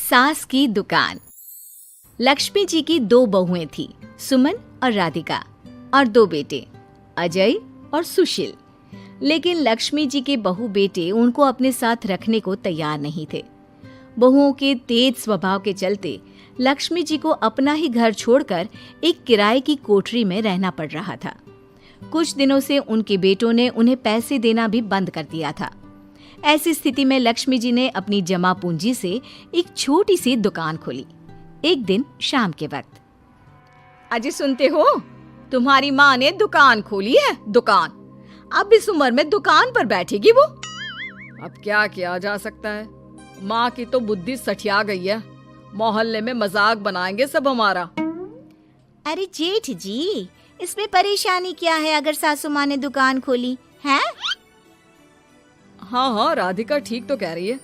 सास की दुकान। लक्ष्मी जी की 2 बहुएं थी, सुमन और राधिका, और 2 बेटे, अजय और सुशील। लेकिन लक्ष्मी जी के बहू बेटे उनको अपने साथ रखने को तैयार नहीं थे। बहुओं के तेज स्वभाव के चलते लक्ष्मी जी को अपना ही घर छोड़कर एक किराए की कोठरी में रहना पड़ रहा था। कुछ दिनों से उनके बेटों ने उन्हें पैसे देना भी बंद कर दिया था। ऐसी स्थिति में लक्ष्मी जी ने अपनी जमा पूंजी से एक छोटी सी दुकान खोली। एक दिन शाम के वक्त, अजय सुनते हो, तुम्हारी माँ ने दुकान खोली है। दुकान अब इस उम्र में दुकान पर बैठेगी वो। अब क्या किया जा सकता है, माँ की तो बुद्धि सठिया गई है। मोहल्ले में मजाक बनाएंगे सब हमारा। अरे जेठ जी, इसमें परेशानी क्या है अगर सासू माँ ने दुकान खोली है? हाँ, राधिका ठीक तो कह रही है।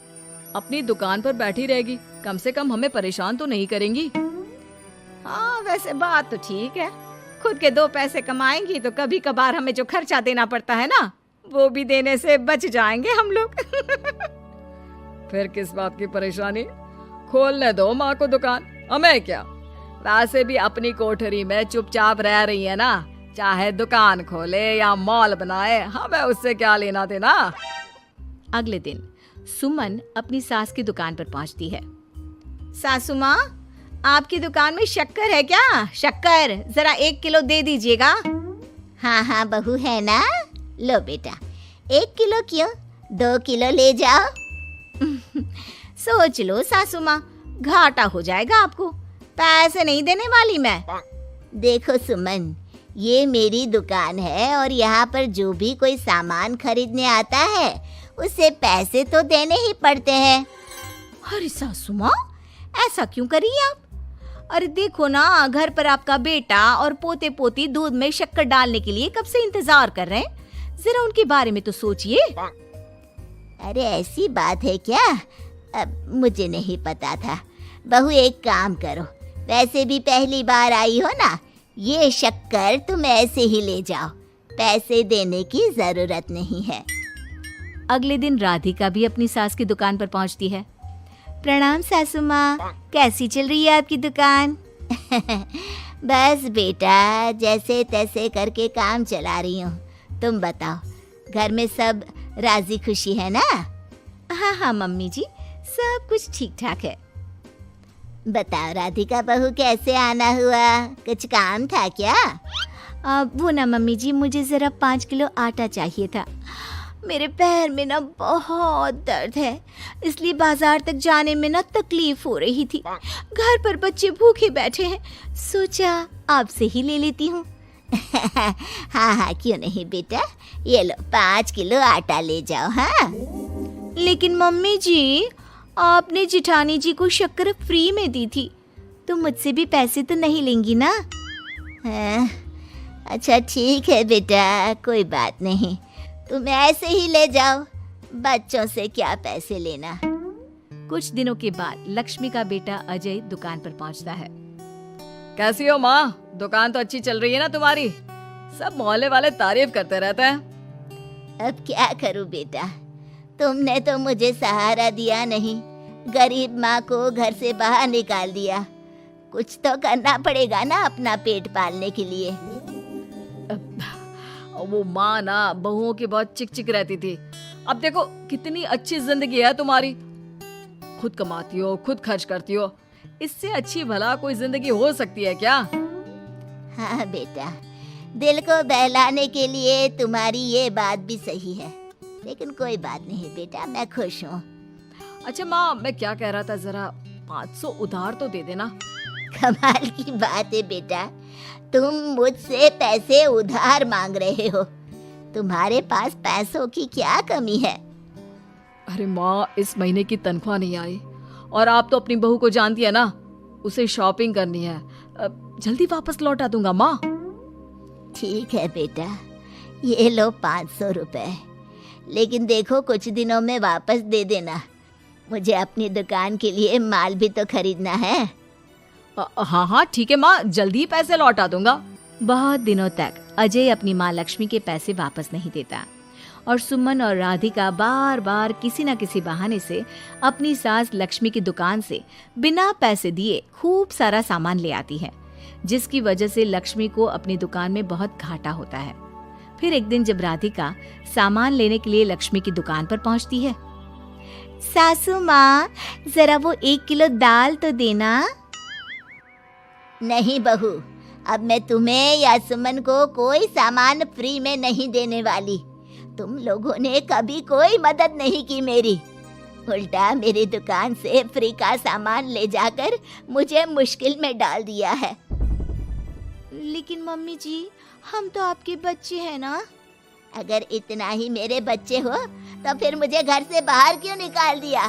अपनी दुकान पर बैठी रहेगी, कम से कम हमें परेशान तो नहीं करेंगी। हाँ, वैसे बात तो ठीक है। खुद के 2 पैसे कमाएंगी तो कभी कभार हमें जो खर्चा देना पड़ता है ना, वो भी देने से बच जाएंगे हम लोग। फिर किस बात की परेशानी, खोलने दो माँ को दुकान, हमें क्या। वैसे भी अपनी कोठरी में चुपचाप रह रही है ना, चाहे दुकान खोले या मॉल बनाए, हमें उससे क्या लेना देना। अगले दिन सुमन अपनी सास की दुकान पर पहुंचती है। सासू माँ, आपकी दुकान में शक्कर है क्या? शक्कर जरा 1 किलो दे दीजिएगा। हाँ हाँ बहू, है ना, लो बेटा, 1 किलो क्यों, 2 किलो ले जाओ। सोच लो सासू माँ, घाटा हो जाएगा आपको, पैसे नहीं देने वाली मैं। देखो सुमन, ये मेरी दुकान है और यहाँ पर जो भी कोई सामान खरीदने आता है उसे पैसे तो देने ही पड़ते हैं। अरे सासू माँ, ऐसा क्यों कर रही आप? अरे देखो ना, घर पर आपका बेटा और पोते पोती दूध में शक्कर डालने के लिए कब से इंतजार कर रहे हैं। जरा उनके बारे में तो सोचिए। अरे ऐसी बात है क्या? अब मुझे नहीं पता था। बहू एक काम करो, वैसे भी पहली बार आई हो ना, ये शक्कर तुम ऐसे ही ले जाओ, पैसे देने की जरूरत नहीं है। अगले दिन राधिका भी अपनी सास की दुकान पर पहुंचती है। प्रणाम सासू माँ, कैसी चल रही है आपकी दुकान? बस बेटा, जैसे तैसे करके काम चला रही हूँ। तुम बताओ, घर में सब राजी खुशी है ना? हाँ हाँ मम्मी जी, सब कुछ ठीक ठाक है। बताओ राधिका बहू, कैसे आना हुआ? कुछ काम था क्या? वो ना मम्मी जी, मुझे जरा 5 किलो आटा चाहिए था। मेरे पैर में ना बहुत दर्द है, इसलिए बाजार तक जाने में ना तकलीफ हो रही थी। घर पर बच्चे भूखे बैठे हैं, सोचा आपसे ही ले लेती हूँ। हाँ हाँ, क्यों नहीं बेटा, ये लो 5 किलो आटा ले जाओ। हाँ, लेकिन मम्मी जी, आपने जिठानी जी को शक्कर फ्री में दी थी, तो मुझसे भी पैसे तो नहीं लेंगी ना? हाँ, अच्छा ठीक है बेटा, कोई बात नहीं, तुम ऐसे ही ले जाओ, बच्चों से क्या पैसे लेना। कुछ दिनों के बाद लक्ष्मी का बेटा अजय दुकान पर पहुंचता है। कैसी हो माँ, दुकान तो अच्छी चल रही है ना तुम्हारी? सब मोहल्ले वाले तारीफ करते रहते हैं। अब क्या करूं बेटा, तुमने तो मुझे सहारा दिया नहीं, गरीब माँ को घर से बाहर निकाल दिया। कुछ तो करना पड़ेगा ना अपना पेट पालने के लिए। वो माँ ना बहुओं की बहुत चिक चिक रहती थी। अब देखो कितनी अच्छी जिंदगी है तुम्हारी, खुद कमाती हो, खुद खर्च करती हो, इससे अच्छी भला कोई जिंदगी हो सकती है क्या? हाँ बेटा, दिल को बहलाने के लिए तुम्हारी ये बात भी सही है, लेकिन कोई बात नहीं बेटा, मैं खुश हूँ। अच्छा माँ, मैं क्या कह रहा था, जरा 500 उधार तो दे देना। कमाल की बात है बेटा, तुम मुझसे पैसे उधार मांग रहे हो? तुम्हारे पास पैसों की क्या कमी है? अरे माँ, इस महीने की तनख्वाह नहीं आई और आप तो अपनी बहू को जानती है ना, उसे शॉपिंग करनी है, जल्दी वापस लौटा दूंगा माँ। ठीक है बेटा, ये लो 500 रुपए, लेकिन देखो कुछ दिनों में वापस दे देना, मुझे अपनी दुकान के लिए माल भी तो खरीदना है। हाँ हाँ ठीक है माँ, जल्दी पैसे लौटा दूंगा। बहुत दिनों तक अजय अपनी माँ लक्ष्मी के पैसे वापस नहीं देता और सुमन और राधिका बार बार किसी न किसी बहाने से अपनी सास लक्ष्मी की दुकान से बिना पैसे दिए खूब सारा सामान ले आती है, जिसकी वजह से लक्ष्मी को अपनी दुकान में बहुत घाटा होता है। फिर एक दिन जब राधिका सामान लेने के लिए लक्ष्मी की दुकान पर पहुंचती है, सासू माँ, जरा वो 1 किलो दाल तो देना। नहीं बहू, अब मैं तुम्हें या सुमन को कोई सामान फ्री में नहीं देने वाली। तुम लोगों ने कभी कोई मदद नहीं की मेरी, उल्टा मेरी दुकान से फ्री का सामान ले जाकर मुझे मुश्किल में डाल दिया है। लेकिन मम्मी जी, हम तो आपके बच्चे हैं ना। अगर इतना ही मेरे बच्चे हो तो फिर मुझे घर से बाहर क्यों निकाल दिया?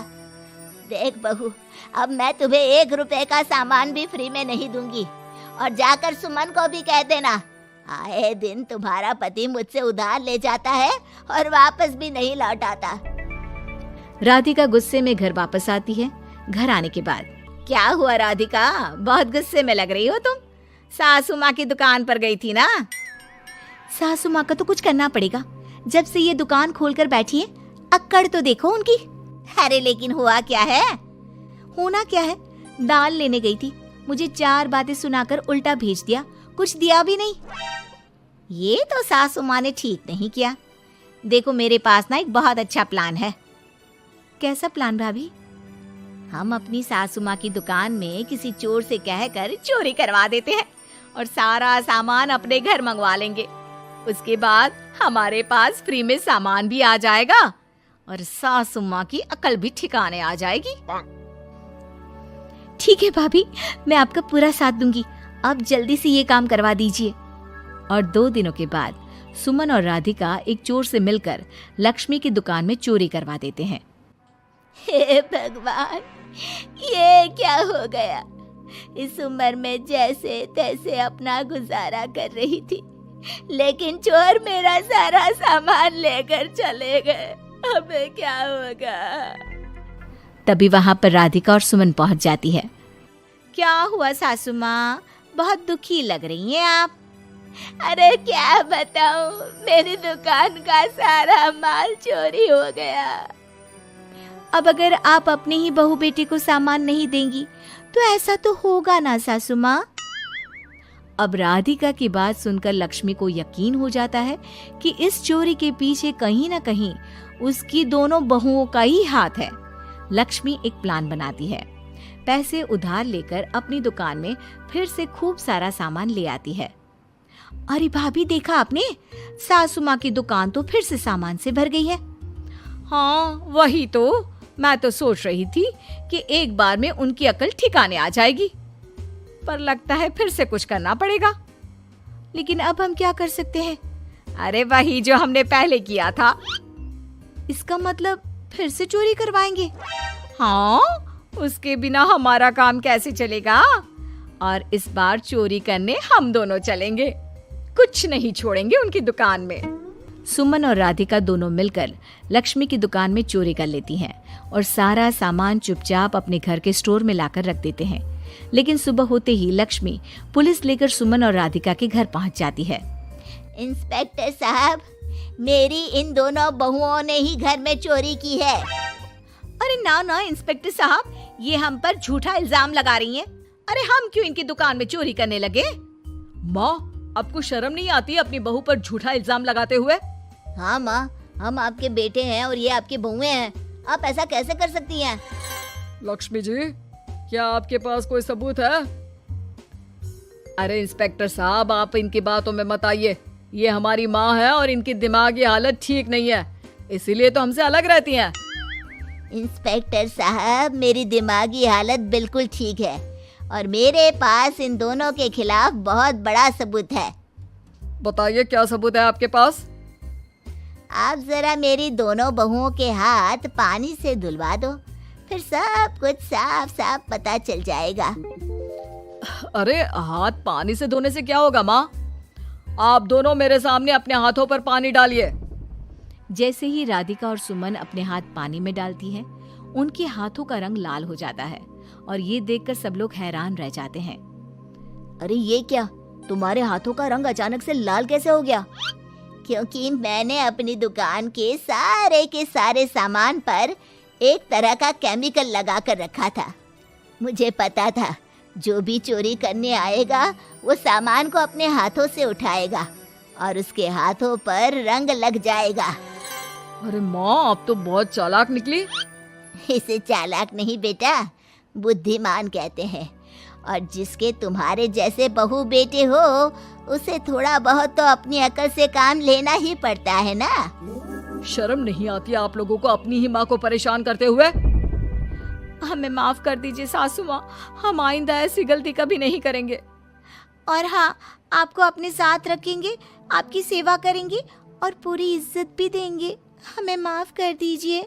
देख बहू, अब मैं तुम्हें 1 रुपए का सामान भी फ्री में नहीं दूंगी। और जाकर सुमन को भी कह देना, आए दिन तुम्हारा पति मुझसे उधार ले जाता है और वापस भी नहीं लौट आता। राधिका गुस्से में घर वापस आती है। घर आने के बाद, क्या हुआ राधिका, बहुत गुस्से में लग रही हो तुम? सासू माँ की दुकान पर गई थी ना? सासू माँ का तो कुछ करना पड़ेगा, जब से ये दुकान खोलकर बैठी है। अक्कड़ तो देखो उनकी। अरे लेकिन हुआ क्या है? होना क्या है, दाल लेने गई थी, मुझे 4 बातें सुनाकर उल्टा भेज दिया, कुछ दिया भी नहीं। ये तो सासू माँ ने ठीक नहीं किया। देखो मेरे पास ना एक बहुत अच्छा प्लान है। कैसा प्लान भाभी? हम अपनी सासू माँ की दुकान में किसी चोर से कहकर चोरी करवा देते हैं और सारा सामान अपने घर मंगवा लेंगे। उसके बाद हमारे पास फ्री में सामान भी आ जाएगा और सासू माँ की अकल भी ठिकाने आ जाएगी। ठीक है भाभी, मैं आपका पूरा साथ दूंगी। आप जल्दी से ये काम करवा दीजिए। और 2 दिनों के बाद सुमन और राधिका एक चोर से मिलकर लक्ष्मी की दुकान में चोरी करवा देते हैं। हे भगवान, ये क्या हो गया? इस उम्र में जैसे तैसे अपना गुजारा कर रही थी, लेकिन चोर मेरा सारा सामान लेकर चले गए। अब क्या होगा? तभी वहां पर राधिका और सुमन पहुंच जाती है। क्या हुआ सासू माँ, बहुत दुखी लग रही हैं आप। अरे क्या बताऊं, मेरी दुकान का सारा माल चोरी हो गया। अब अगर आप अपने ही बहू बेटी को सामान नहीं देंगी तो ऐसा तो होगा ना सासू माँ। अब राधिका की बात सुनकर लक्ष्मी को यकीन हो जाता है कि इस चोरी के पीछे कहीं न कहीं उसकी दोनों बहुओं का ही हाथ है। लक्ष्मी एक प्लान बनाती है। पैसे उधार लेकर अपनी दुकान में फिर से खूब सारा सामान ले आती है। अरे भाभी, देखा आपने, सासू माँ की दुकान तो फिर से सामान से भर गई है। हाँ वही तो, मैं तो सोच रही थी कि एक बार में उनकी अकल ठिकाने आ जाएगी, पर लगता है फिर से कुछ करना पड़ेगा। लेकिन अब हम क्या कर सकते हैं? अरे वही जो हमने पहले किया था। इसका मतलब फिर से चोरी करवाएंगे? हाँ, उसके बिना हमारा काम कैसे चलेगा? और इस बार चोरी करने हम दोनों चलेंगे, कुछ नहीं छोड़ेंगे उनकी दुकान में। सुमन और राधिका दोनों मिलकर लक्ष्मी की दुकान में चोरी कर लेती हैं और सारा सामान चुपचाप अपने घर के स्टोर में लाकर रख देते हैं। लेकिन सुबह होते ही लक्ष्मी पुलिस लेकर सुमन और राधिका के घर पहुंच जाती है। इंस्पेक्टर साहब, मेरी इन दोनों बहुओं ने ही घर में चोरी की है। अरे ना ना इंस्पेक्टर साहब, ये हम पर झूठा इल्जाम लगा रही हैं। अरे हम क्यों इनकी दुकान में चोरी करने लगे? माँ, आपको शर्म नहीं आती अपनी बहू पर झूठा इल्जाम लगाते हुए? हाँ माँ, हम आपके बेटे हैं और ये आपकी बहुएं हैं, आप ऐसा कैसे कर सकती हैं? लक्ष्मी जी, क्या आपके पास कोई सबूत है? अरे इंस्पेक्टर साहब, आप इनकी बातों में मत आइए। ये हमारी माँ है और इनकी दिमागी हालत ठीक नहीं है, इसीलिए तो हमसे अलग रहती हैं। इंस्पेक्टर साहब, मेरी दिमागी हालत बिल्कुल ठीक है और मेरे पास इन दोनों के खिलाफ बहुत बड़ा सबूत है। बताइए, क्या सबूत है आपके पास? आप जरा मेरी दोनों बहुओं के हाथ पानी से धुलवा दो, फिर सब कुछ साफ साफ पता चल जाएगा। अरे हाथ पानी से धोने से क्या होगा माँ? आप दोनों मेरे सामने अपने हाथों पर पानी डालिए। जैसे ही राधिका और सुमन अपने हाथ पानी में डालती हैं, उनके हाथों का रंग लाल हो जाता है और ये देखकर सब लोग हैरान रह जाते हैं। अरे ये क्या, तुम्हारे हाथों का रंग अचानक से लाल कैसे हो गया? क्योंकि मैंने अपनी दुकान के सारे सामान पर एक तरह का केमिकल लगा कर रखा था। मुझे पता था जो भी चोरी करने आएगा वो सामान को अपने हाथों से उठाएगा और उसके हाथों पर रंग लग जाएगा। अरे माँ, आप तो बहुत चालाक निकली। इसे चालाक नहीं बेटा, बुद्धिमान कहते हैं। और जिसके तुम्हारे जैसे बहू बेटे हो उसे थोड़ा बहुत तो अपनी अकल से काम लेना ही पड़ता है ना। शर्म नहीं आती आप लोगों को अपनी ही माँ को परेशान करते हुए? हमें माफ कर दीजिए सासू माँ, हम आइंदा ऐसी गलती कभी नहीं करेंगे। और हाँ, आपको अपने साथ रखेंगे, आपकी सेवा करेंगे और पूरी इज्जत भी देंगे। हमें माफ कर दीजिए।